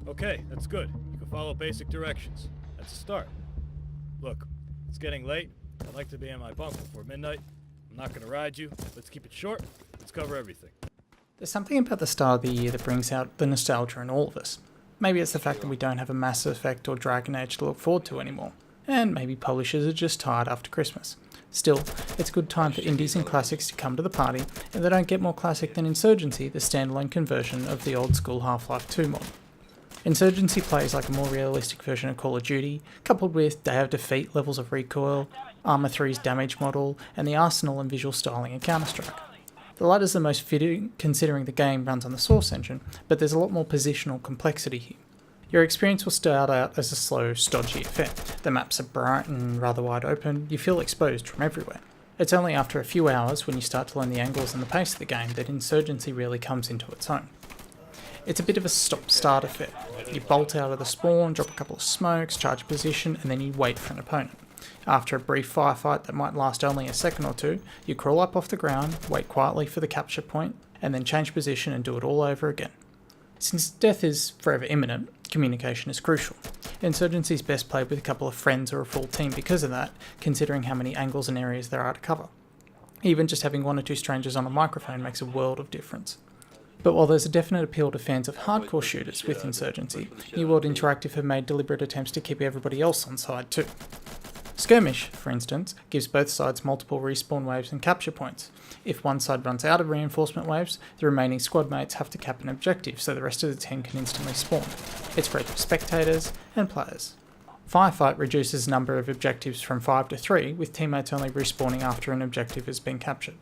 Okay, that's good. You can follow basic directions. That's a start. Look, it's getting late. I'd like to be in my bunk before midnight. I'm not gonna ride you. Let's keep it short. Let's cover everything. There's something about the start of the year that brings out the nostalgia in all of us. Maybe it's the fact that we don't have a Mass Effect or Dragon Age to look forward to anymore. And maybe publishers are just tired after Christmas. Still, it's a good time for indies and classics to come to the party, and they don't get more classic than Insurgency, the standalone conversion of the old school Half-Life 2 mod. Insurgency plays like a more realistic version of Call of Duty, coupled with Day of Defeat levels of recoil, Arma 3's damage model, and the arsenal and visual styling of Counter-Strike. The latter's the most fitting considering the game runs on the Source engine, but there's a lot more positional complexity here. Your experience will start out as a slow, stodgy affair. The maps are bright and rather wide open, you feel exposed from everywhere. It's only after a few hours, when you start to learn the angles and the pace of the game, that Insurgency really comes into its own. It's a bit of a stop-start affair. You bolt out of the spawn, drop a couple of smokes, charge a position, and then you wait for an opponent. After a brief firefight that might last only a second or two, you crawl up off the ground, wait quietly for the capture point, and then change position and do it all over again. Since death is forever imminent, communication is crucial. Insurgency is best played with a couple of friends or a full team because of that, considering how many angles and areas there are to cover. Even just having one or two strangers on a microphone makes a world of difference. But while there's a definite appeal to fans of hardcore shooters with Insurgency, New World Interactive have made deliberate attempts to keep everybody else on side too. Skirmish, for instance, gives both sides multiple respawn waves and capture points. If one side runs out of reinforcement waves, the remaining squad mates have to cap an objective so the rest of the team can instantly spawn. It's great for spectators and players. Firefight reduces the number of objectives from 5 to 3, with teammates only respawning after an objective has been captured.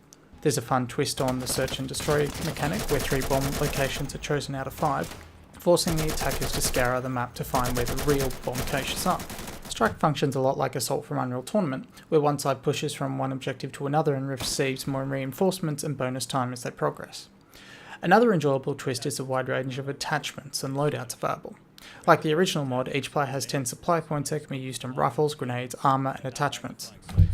There's a fun twist on the search and destroy mechanic where 3 bomb locations are chosen out of 5, forcing the attackers to scour the map to find where the real bomb caches are. Strike functions a lot like Assault from Unreal Tournament, where one side pushes from one objective to another and receives more reinforcements and bonus time as they progress. Another enjoyable twist is the wide range of attachments and loadouts available. Like the original mod, each player has 10 supply points that can be used on rifles, grenades, armour and attachments.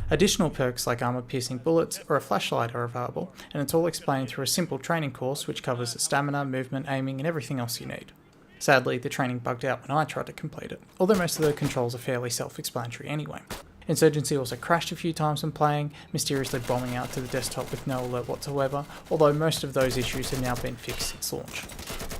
Additional perks like armour-piercing bullets or a flashlight are available, and it's all explained through a simple training course which covers the stamina, movement, aiming and everything else you need. Sadly, the training bugged out when I tried to complete it, although most of the controls are fairly self-explanatory anyway. Insurgency also crashed a few times when playing, mysteriously bombing out to the desktop with no alert whatsoever, although most of those issues have now been fixed since launch.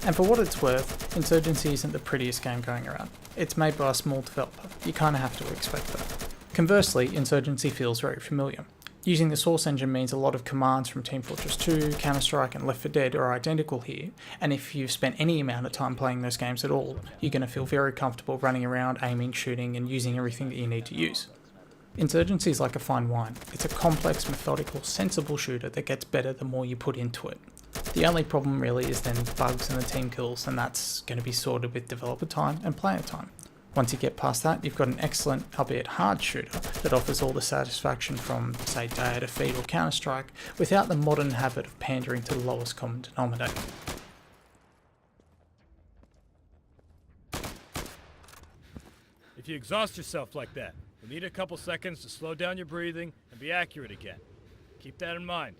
And for what it's worth, Insurgency isn't the prettiest game going around. It's made by a small developer, you kinda have to expect that. Conversely, Insurgency feels very familiar. Using the Source engine means a lot of commands from Team Fortress 2, Counter-Strike and Left 4 Dead are identical here, and if you've spent any amount of time playing those games at all, you're going to feel very comfortable running around, aiming, shooting and using everything that you need to use. Insurgency is like a fine wine. It's a complex, methodical, sensible shooter that gets better the more you put into it. The only problem really is then bugs and the team kills, and that's going to be sorted with developer time and player time. Once you get past that, you've got an excellent, albeit hard shooter that offers all the satisfaction from, say, Day of Defeat or Counter-Strike, without the modern habit of pandering to the lowest common denominator. If you exhaust yourself like that, you'll need a couple seconds to slow down your breathing and be accurate again. Keep that in mind.